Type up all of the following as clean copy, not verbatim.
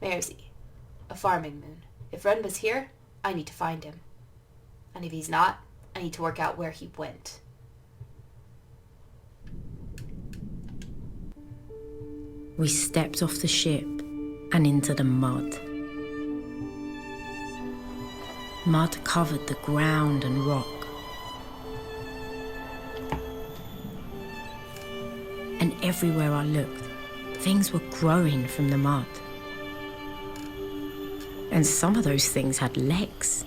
Mersey, a farming moon. If Renba's here, I need to find him. And if he's not, I need to work out where he went. We stepped off the ship and into the mud. Mud covered the ground and rock. And everywhere I looked, things were growing from the mud. And some of those things had legs.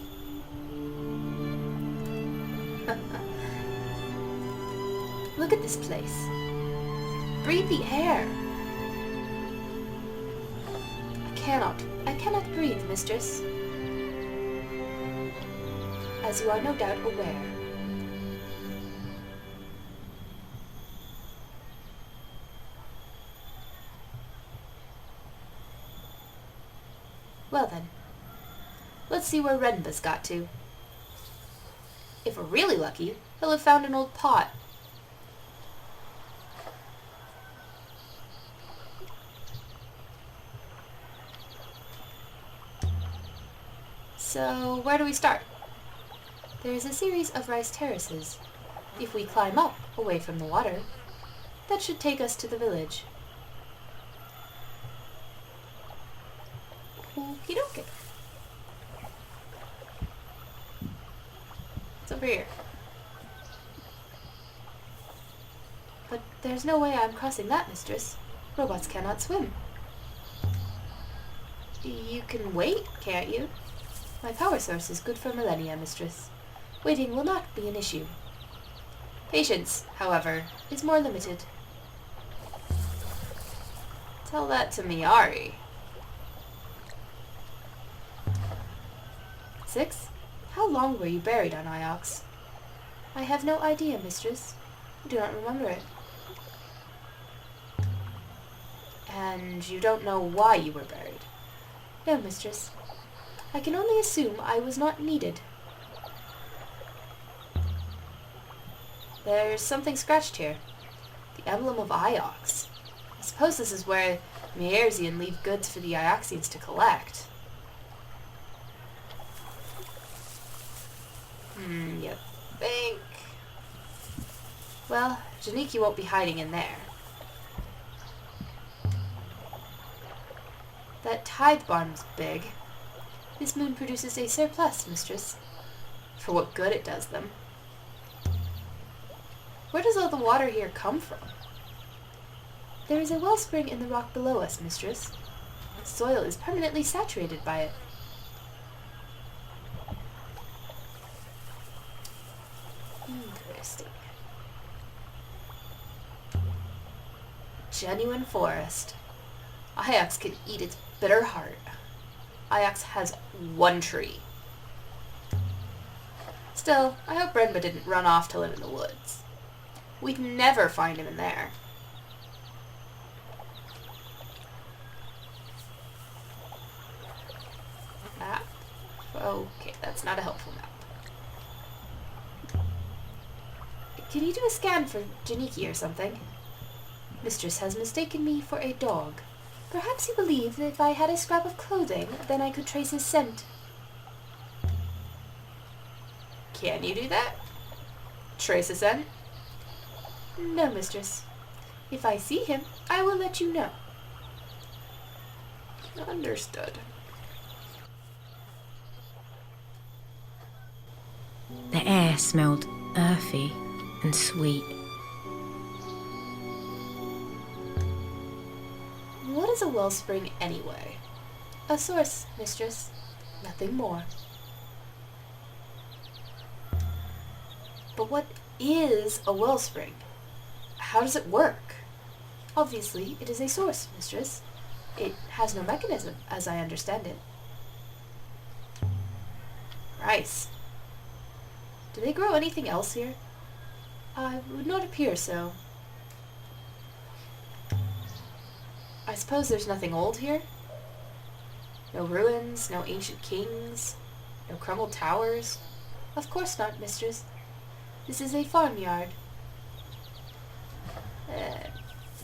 Look at this place. Breathe the air. I cannot breathe, mistress. As you are no doubt aware. Well then, let's see where Renba's got to. If we're really lucky, he'll have found an old pot. So, where do we start? There is a series of rice terraces. If we climb up, away from the water, that should take us to the village. Okie dokie. It's over here. But there's no way I'm crossing that, mistress. Robots cannot swim. You can wait, can't you? My power source is good for millennia, mistress. Waiting will not be an issue. Patience, however, is more limited. Tell that to Miari. 6? How long were you buried on Iox? I have no idea, mistress. I do not remember it. And you don't know why you were buried? No, mistress. I can only assume I was not needed. There's something scratched here. The emblem of Iox. I suppose this is where Mierzian leave goods for the Ioxians to collect. You think? Well, Janiki won't be hiding in there. That tithe barn was big. This moon produces a surplus, mistress. For what good it does them. Where does all the water here come from? There is a wellspring in the rock below us, mistress. The soil is permanently saturated by it. Interesting. Genuine forest. Iox can eat its bitter heart. Iox has one tree. Still, I hope Renba didn't run off to live in the woods. We'd never find him in there. Map? Okay, that's not a helpful map. Can you do a scan for Janiki or something? Mistress has mistaken me for a dog. Perhaps you believe that if I had a scrap of clothing, then I could trace his scent. Can you do that? Trace a scent? No, mistress. If I see him, I will let you know. Understood. The air smelled earthy and sweet. What is a wellspring anyway? A source, mistress. Nothing more. But what is a wellspring? How does it work? Obviously, it is a source, mistress. It has no mechanism, as I understand it. Rice. Do they grow anything else here? Would not appear so. I suppose there's nothing old here? No ruins, no ancient kings, no crumbled towers? Of course not, mistress. This is a farmyard.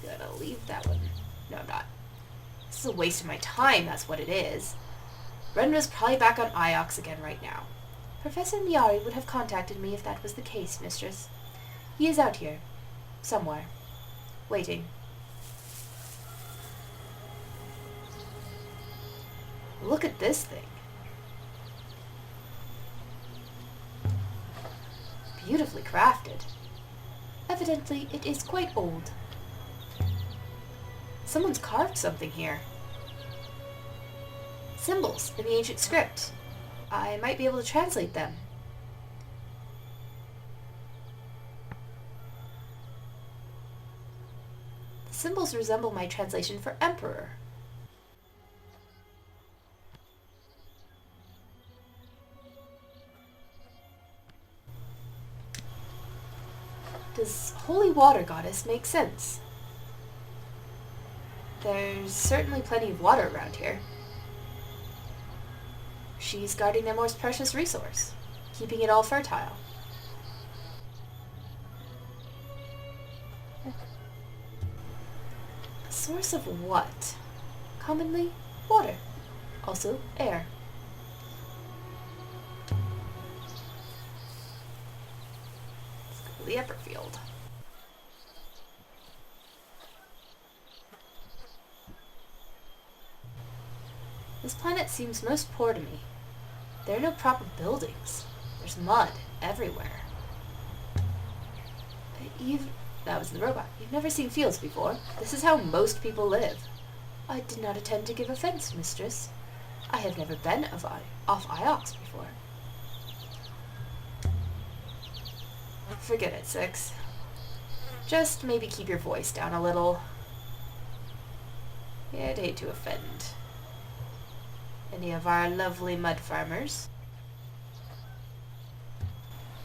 Gonna leave that one. No, I'm not. This is a waste of my time, that's what it is. Brenda's probably back on Iox again right now. Professor Miari would have contacted me if that was the case, mistress. He is out here. Somewhere. Waiting. Look at this thing. Beautifully crafted. Evidently, it is quite old. Someone's carved something here. Symbols in the ancient script. I might be able to translate them. The symbols resemble my translation for Emperor. Does Holy Water Goddess make sense? There's certainly plenty of water around here. She's guarding their most precious resource, keeping it all fertile. A source of what? Commonly, water. Also, air. Let's go to the upper field. This planet seems most poor to me. There are no proper buildings. There's mud everywhere. That was the robot. You've never seen fields before. This is how most people live. I did not intend to give offense, mistress. I have never been off Iox before. Forget it, Six. Just maybe keep your voice down a little. I'd hate to offend any of our lovely mud farmers.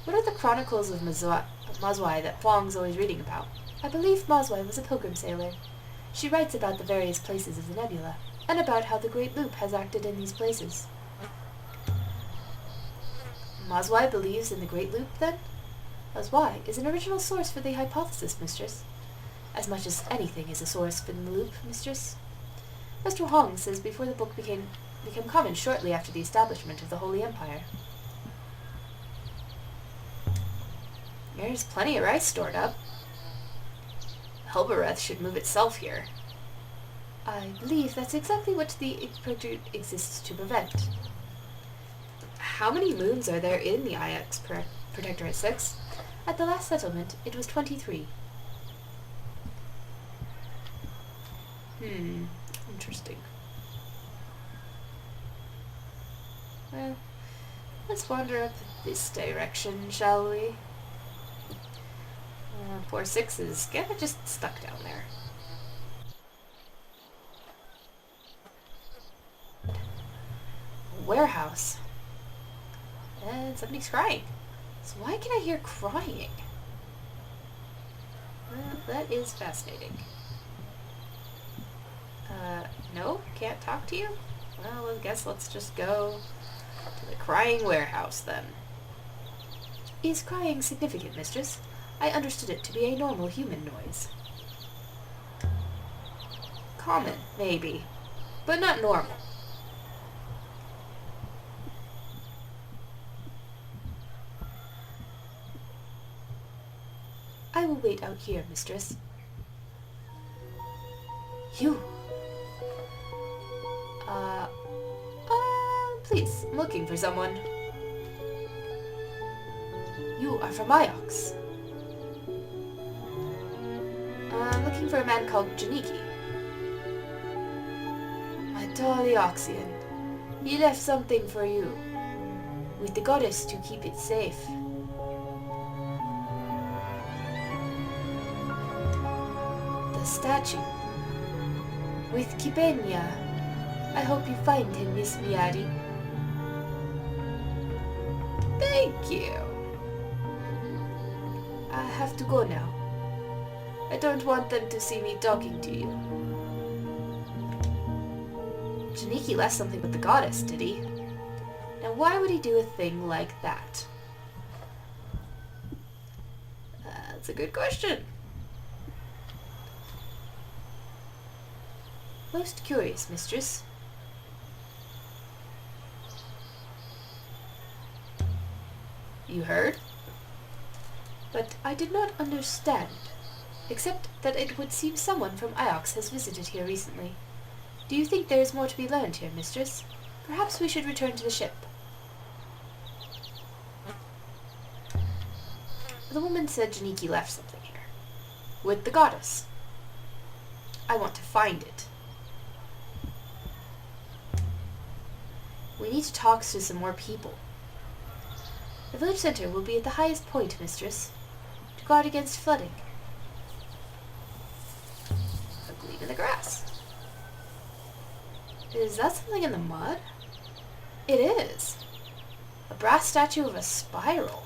What are the chronicles of Mazwai that Huang's always reading about? I believe Mazwai was a pilgrim sailor. She writes about the various places of the nebula, and about how the Great Loop has acted in these places. Mazwai believes in the Great Loop, then? Mazwai is an original source for the hypothesis, mistress. As much as anything is a source for the loop, mistress. Mr. Huang says before the book became common shortly after the establishment of the Holy Empire. There's plenty of rice stored up. Helbereth should move itself here. I believe that's exactly what the project exists to prevent. How many moons are there in the Iox Protectorate 6? At the last settlement, it was 23. Interesting. Well, let's wander up this direction, shall we? Poor Six is kinda just stuck down there. Warehouse. And somebody's crying. So why can I hear crying? Well, that is fascinating. No? Can't talk to you? Well, I guess let's just go to the crying warehouse, then. Is crying significant, mistress? I understood it to be a normal human noise. Common, maybe, but not normal. I will wait out here, mistress. You! Please, I'm looking for someone. You are from Iox. I'm looking for a man called Janiki. My darling Oxian, he left something for you, with the goddess to keep it safe. The statue, with Kibenya. I hope you find him, Miss Miari. Thank you. I have to go now. I don't want them to see me talking to you. Janiki left something with the goddess, did he? Now why would he do a thing like that? That's a good question. Most curious, mistress. You heard? But I did not understand, except that it would seem someone from Iox has visited here recently. Do you think there is more to be learned here, mistress? Perhaps we should return to the ship. The woman said Janiki left something here. With the goddess. I want to find it. We need to talk to some more people. The village center will be at the highest point, mistress, to guard against flooding. A gleam in the grass. Is that something in the mud? It is. A brass statue of a spiral,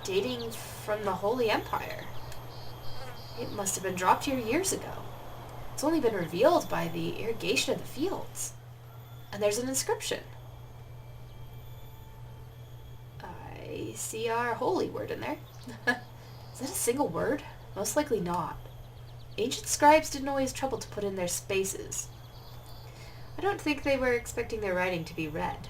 dating from the Holy Empire. It must have been dropped here years ago. It's only been revealed by the irrigation of the fields. And there's an inscription. I see our holy word in there. Is that a single word? Most likely not. Ancient scribes didn't always trouble to put in their spaces. I don't think they were expecting their writing to be read.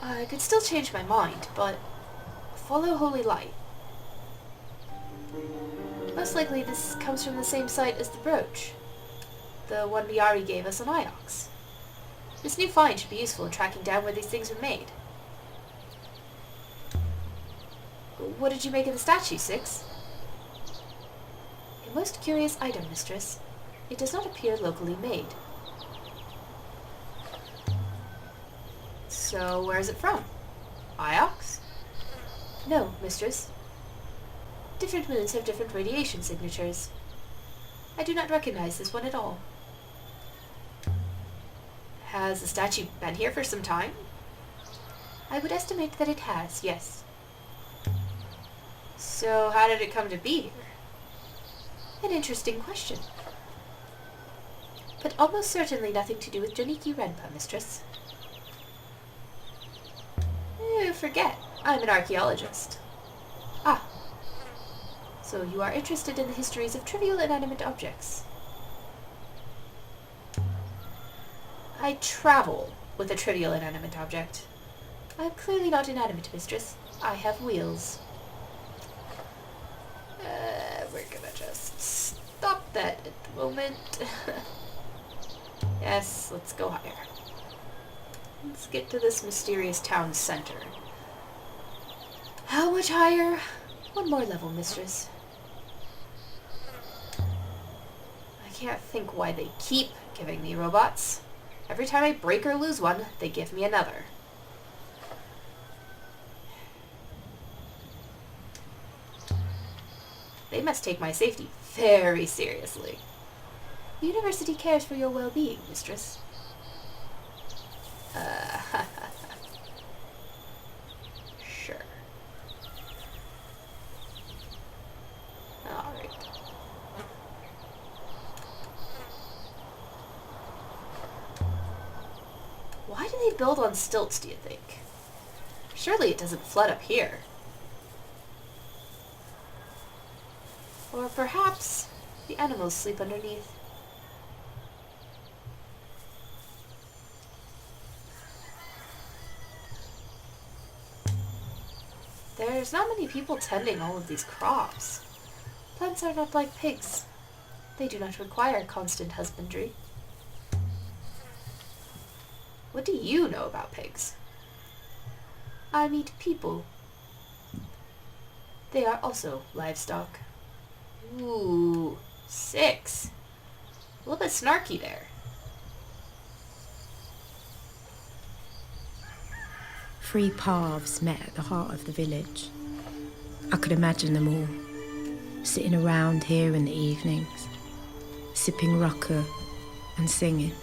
I could still change my mind, but follow holy light. Most likely this comes from the same site as the brooch, the one Miari gave us on Iox. This new find should be useful in tracking down where these things were made. What did you make of the statue, Six? A most curious item, mistress. It does not appear locally made. So, where is it from? Iox? No, mistress. Different moons have different radiation signatures. I do not recognize this one at all. Has the statue been here for some time? I would estimate that it has, yes. So how did it come to be here? An interesting question. But almost certainly nothing to do with Janiki Renpa, mistress. You forget, I'm an archaeologist. Ah. So you are interested in the histories of trivial inanimate objects. I travel with a trivial inanimate object. I am clearly not inanimate, mistress. I have wheels. We're gonna just stop that at the moment. Yes, let's go higher. Let's get to this mysterious town center. How much higher? One more level, mistress. I can't think why they keep giving me robots. Every time I break or lose one, they give me another. They must take my safety very seriously. The university cares for your well-being, mistress. Sure. Alright. Why do they build on stilts, do you think? Surely it doesn't flood up here. Or perhaps the animals sleep underneath. There's not many people tending all of these crops. Plants are not like pigs. They do not require constant husbandry. What do you know about pigs? I meet people. They are also livestock. Ooh, 6. A little bit snarky there. Three paths met at the heart of the village. I could imagine them all, sitting around here in the evenings, sipping rucker and singing.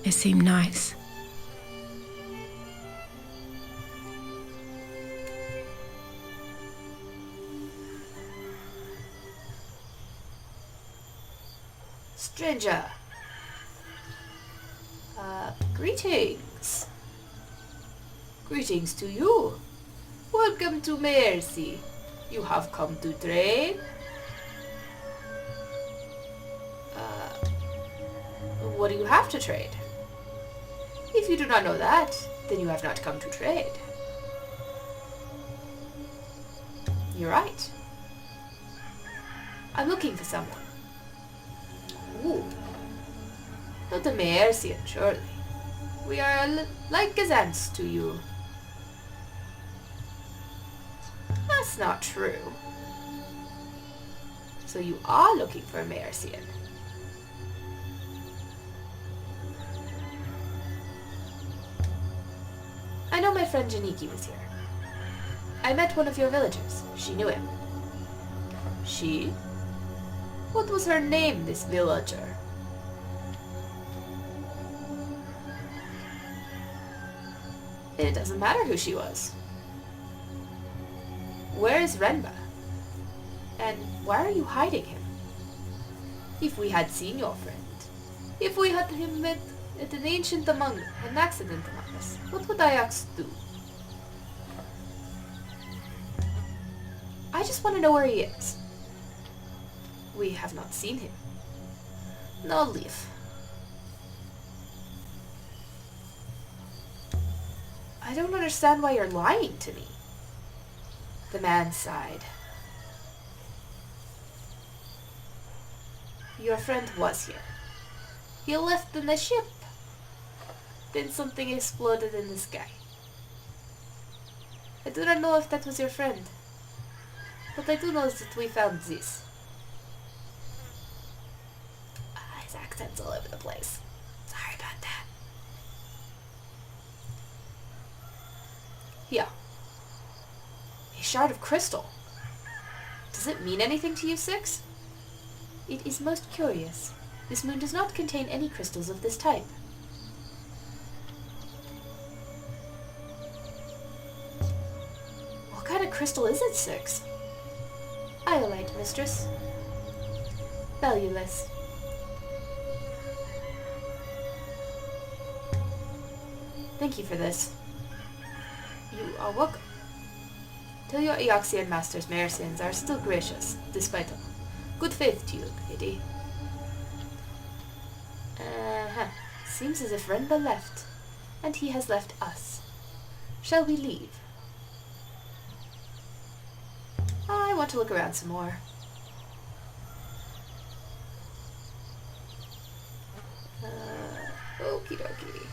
It seemed nice. Stranger. Greetings. Greetings to you. Welcome to Mercy. You have come to trade? What do you have to trade? If you do not know that, then you have not come to trade. You're right. I'm looking for someone. Ooh. Not a Mercian, surely. We are like as ants to you. That's not true. So you are looking for a Mercian. I know my friend Janiki was here. I met one of your villagers. She knew him. She? What was her name, this villager? It doesn't matter who she was. Where is Renba? And why are you hiding him? If we had seen your friend, if we had him met at an ancient among an accident among us, what would Ajax do? I just want to know where he is. We have not seen him. No leaf. I don't understand why you're lying to me. The man sighed. Your friend was here. He left in the ship. Then something exploded in the sky. I do not know if that was your friend, but I do know that we found this. His accent's all over the place. Sorry about that. Here. A shard of crystal. Does it mean anything to you, Six? It is most curious. This moon does not contain any crystals of this type. What kind of crystal is it, Six? Iolite, mistress. Valueless. Thank you for this. You are welcome. Tell your Eoxian masters Mercians are still gracious, despite all. Good faith to you, lady. Seems as if Renba left, and he has left us. Shall we leave? I want to look around some more. Okie dokie.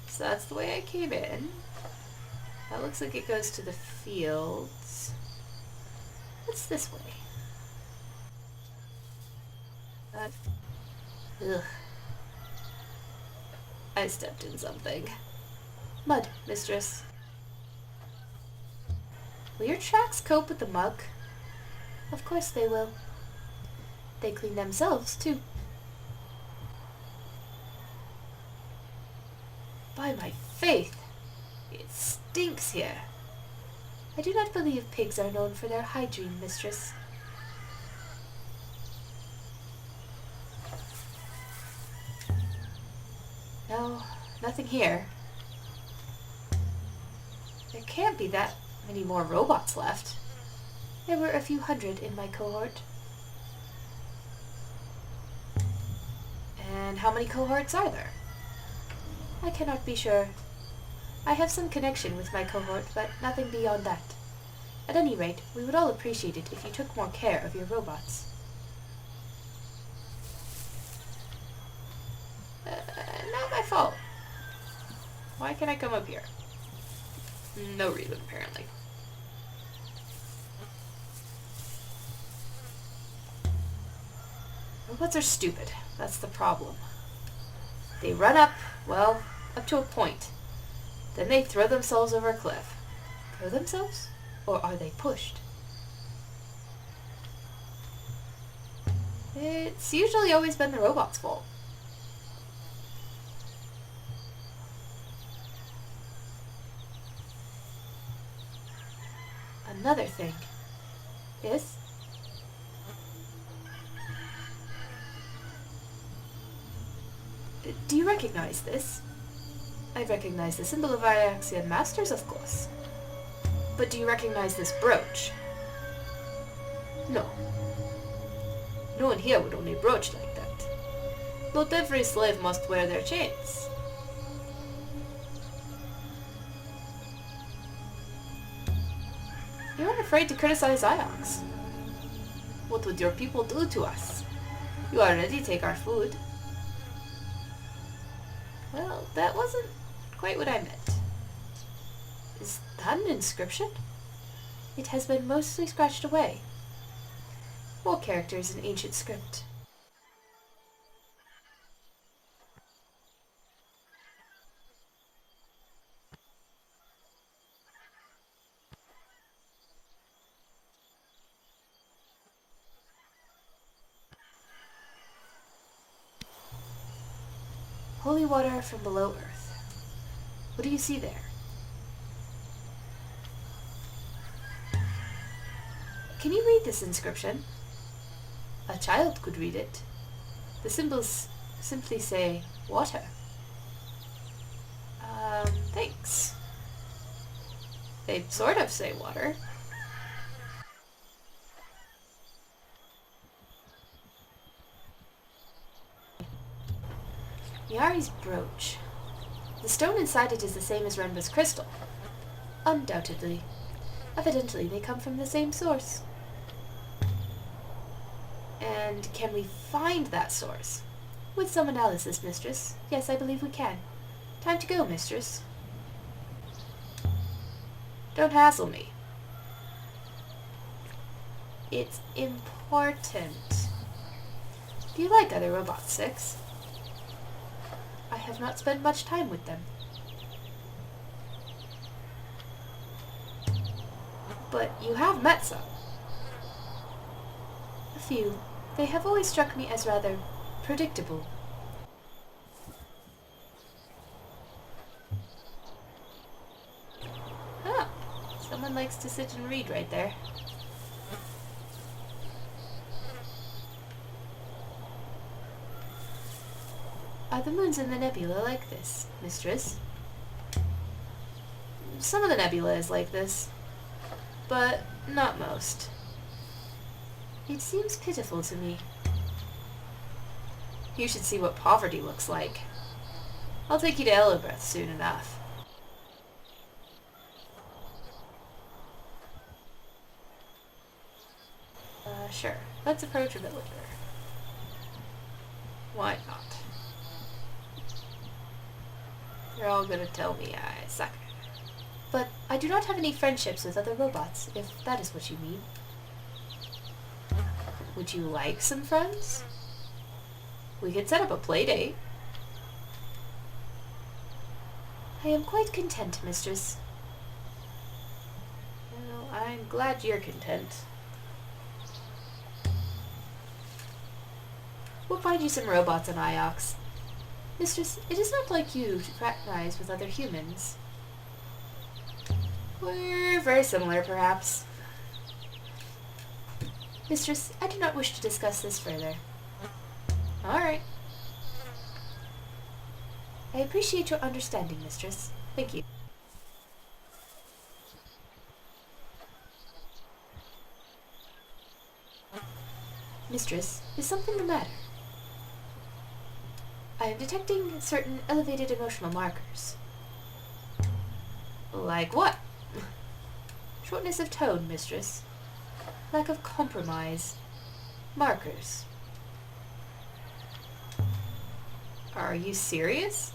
So that's the way I came in. That looks like it goes to the fields. What's this way? Ugh. I stepped in something. Mud, mistress. Will your tracks cope with the muck? Of course they will. They clean themselves, too. By my faith, it stinks here. I do not believe pigs are known for their hygiene, mistress. No, nothing here. There can't be that many more robots left. There were a few hundred in my cohort. And how many cohorts are there? I cannot be sure. I have some connection with my cohort, but nothing beyond that. At any rate, we would all appreciate it if you took more care of your robots. Not my fault. Why can't I come up here? No reason, apparently. Robots are stupid. That's the problem. They run up, well, up to a point. Then they throw themselves over a cliff. Throw themselves? Or are they pushed? It's usually always been the robot's fault. Another thing. Yes? Do you recognize this? I recognize the symbol of Iraxian Masters, of course. But do you recognize this brooch? No. No one here would own a brooch like that. Not every slave must wear their chains. You aren't afraid to criticize Iox. What would your people do to us? You already take our food. Well, that wasn't quite what I meant. Is that an inscription? It has been mostly scratched away. More characters in ancient script. Holy water from below earth. What do you see there? Can you read this inscription? A child could read it. The symbols simply say water. Thanks. They sort of say water. Yari's brooch. The stone inside it is the same as Renba's crystal. Undoubtedly. Evidently, they come from the same source. And can we find that source? With some analysis, mistress. Yes, I believe we can. Time to go, mistress. Don't hassle me. It's important. Do you like other robots, Six? I have not spent much time with them. But you have met some. A few. They have always struck me as rather predictable. Huh. Someone likes to sit and read right there. Are the moons in the nebula like this, mistress? Some of the nebula is like this, but not most. It seems pitiful to me. You should see what poverty looks like. I'll take you to Elobreath soon enough. Sure. Let's approach a villager. Why not? They're all gonna tell me I suck. But I do not have any friendships with other robots, if that is what you mean. Would you like some friends? We could set up a play date. I am quite content, mistress. Well, I'm glad you're content. We'll find you some robots on Iox. Mistress, it is not like you to fraternize with other humans. We're very similar, perhaps. Mistress, I do not wish to discuss this further. Alright. I appreciate your understanding, mistress. Thank you. Mistress, is something the matter? I am detecting certain elevated emotional markers. Like what? Shortness of tone, mistress. Lack of compromise. Markers. Are you serious?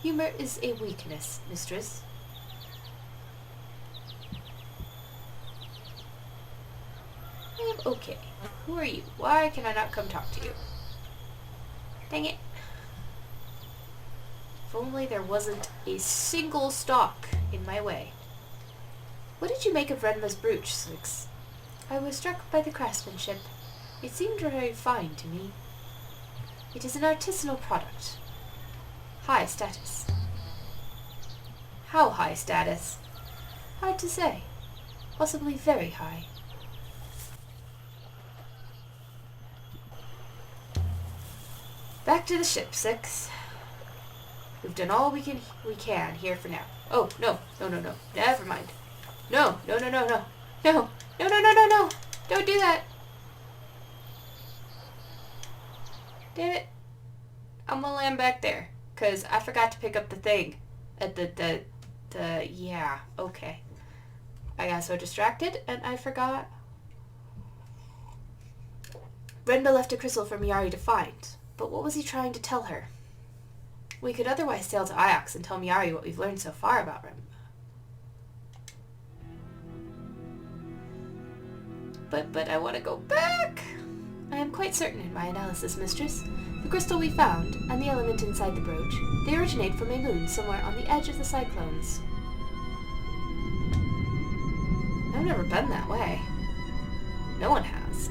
Humor is a weakness, mistress. I am okay. Who are you? Why can I not come talk to you? Dang it. If only there wasn't a single stalk in my way. What did you make of Renma's brooch, Six? I was struck by the craftsmanship. It seemed very fine to me. It is an artisanal product. High status. How high status? Hard to say. Possibly very high. Back to the ship, Six. We've done all we can here for now. Oh, no. Never mind. No. No. Don't do that. Damn it. I'm gonna land back there. Because I forgot to pick up the thing. Yeah, okay. I got so distracted and I forgot. Renba left a crystal for Miyari to find. But what was he trying to tell her? We could otherwise sail to Iox and tell Miyari what we've learned so far about Renba. But I want to go back! I am quite certain in my analysis, mistress. The crystal we found, and the element inside the brooch, they originate from a moon somewhere on the edge of the cyclones. I've never been that way. No one has.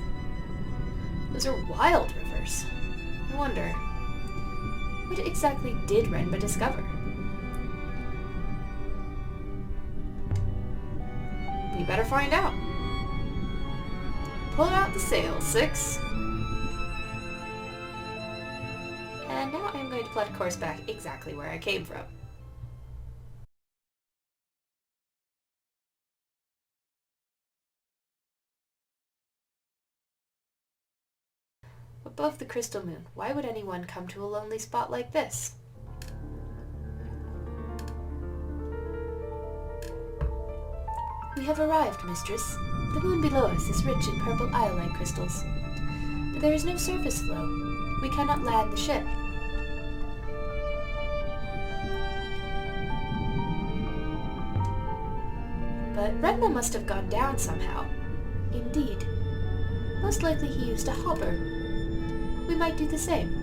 Those are wild rivers. I wonder, what exactly did Renba discover? We better find out. Pull out the sails, Six. And now I'm going to plot a course back exactly where I came from. Above the crystal moon, why would anyone come to a lonely spot like this? We have arrived, mistress. The moon below us is rich in purple iolite crystals. But there is no surface flow. We cannot land the ship. But Renba must have gone down somehow. Indeed. Most likely he used a hopper. We might do the same.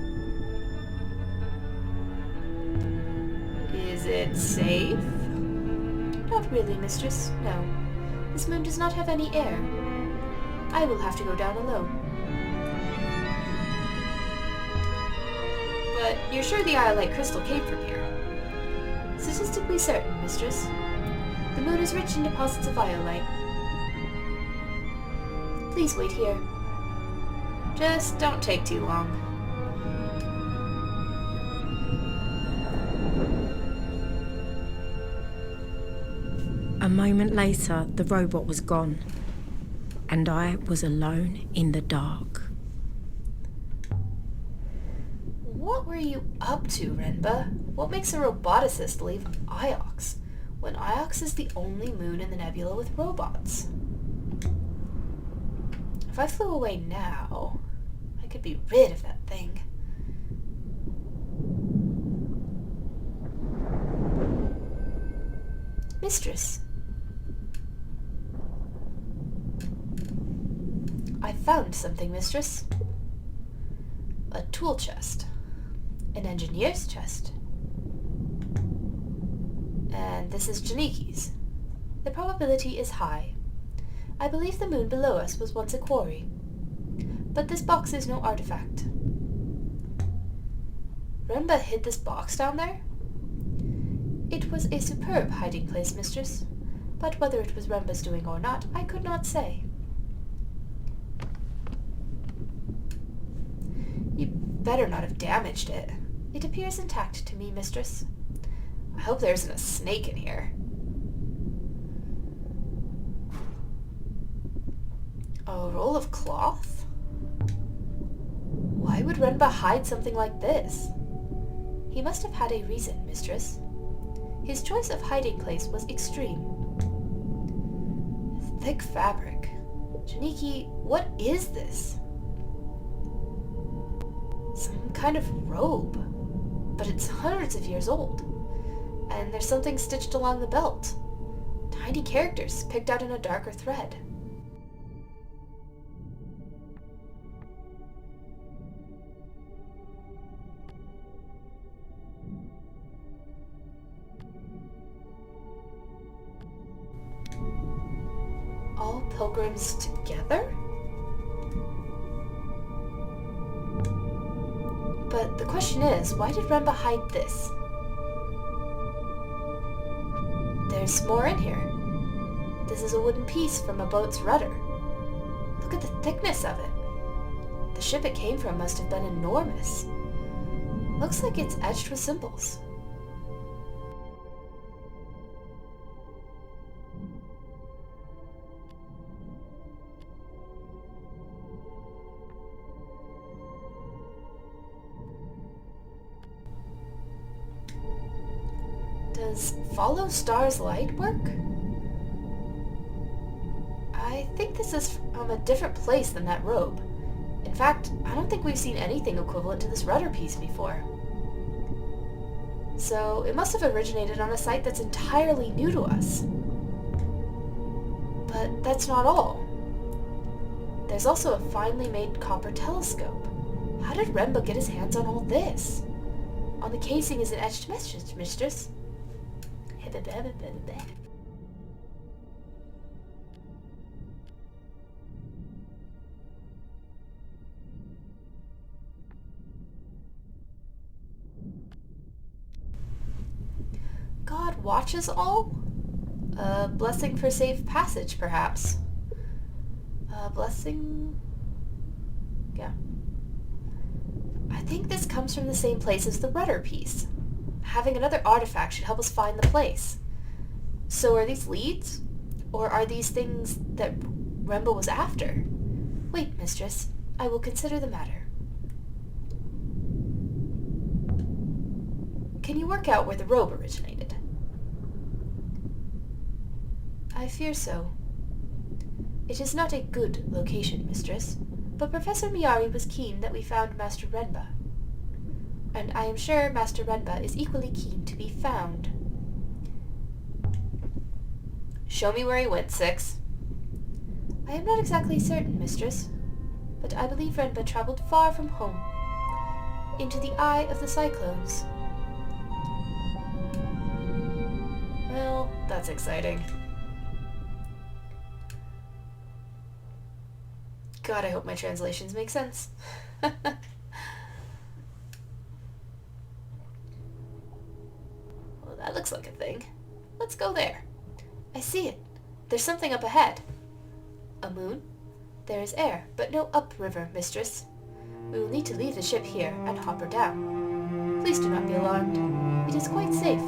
Is it safe? Not really, mistress, no. This moon does not have any air. I will have to go down alone. But you're sure the iolite crystal came from here? Statistically certain, mistress. The moon is rich in deposits of iolite. Please wait here. Just don't take too long. A moment later, the robot was gone, and I was alone in the dark. What were you up to, Renba? What makes a roboticist leave Iox, when Iox is the only moon in the nebula with robots? If I flew away now, I could be rid of that thing. Mistress. I found something, mistress. A tool chest. An engineer's chest. And this is Janiki's. The probability is high. I believe the moon below us was once a quarry. But this box is no artifact. Renba hid this box down there? It was a superb hiding place, mistress. But whether it was Renba's doing or not, I could not say. You better not have damaged it. It appears intact to me, mistress. I hope there isn't a snake in here. A roll of cloth? Why would Renba hide something like this? He must have had a reason, mistress. His choice of hiding place was extreme. Thick fabric. Janiki, what is this? Some kind of robe. But it's hundreds of years old. And there's something stitched along the belt. Tiny characters picked out in a darker thread. All pilgrims together? But the question is, why did Renba hide this? There's more in here. This is a wooden piece from a boat's rudder. Look at the thickness of it. The ship it came from must have been enormous. Looks like it's etched with symbols. Does follow star's light work? I think this is from a different place than that robe. In fact, I don't think we've seen anything equivalent to this rudder piece before. So it must have originated on a site that's entirely new to us. But that's not all. There's also a finely made copper telescope. How did Remba get his hands on all this? On the casing is an etched message, mistress. God watches all? A blessing for safe passage, perhaps. A blessing... yeah. I think this comes from the same place as the rudder piece. Having another artifact should help us find the place. So are these leads? Or are these things that Remba was after? Wait, mistress. I will consider the matter. Can you work out where the robe originated? I fear so. It is not a good location, mistress, but Professor Miyari was keen that we found Master Renba. And I am sure Master Renba is equally keen to be found. Show me where he went, Six. I am not exactly certain, mistress, but I believe Renba traveled far from home, into the eye of the cyclones. Well, that's exciting. God, I hope my translations make sense. Well, that looks like a thing. Let's go there. I see it. There's something up ahead. A moon? There is air, but no upriver, mistress. We will need to leave the ship here and hop her down. Please do not be alarmed. It is quite safe.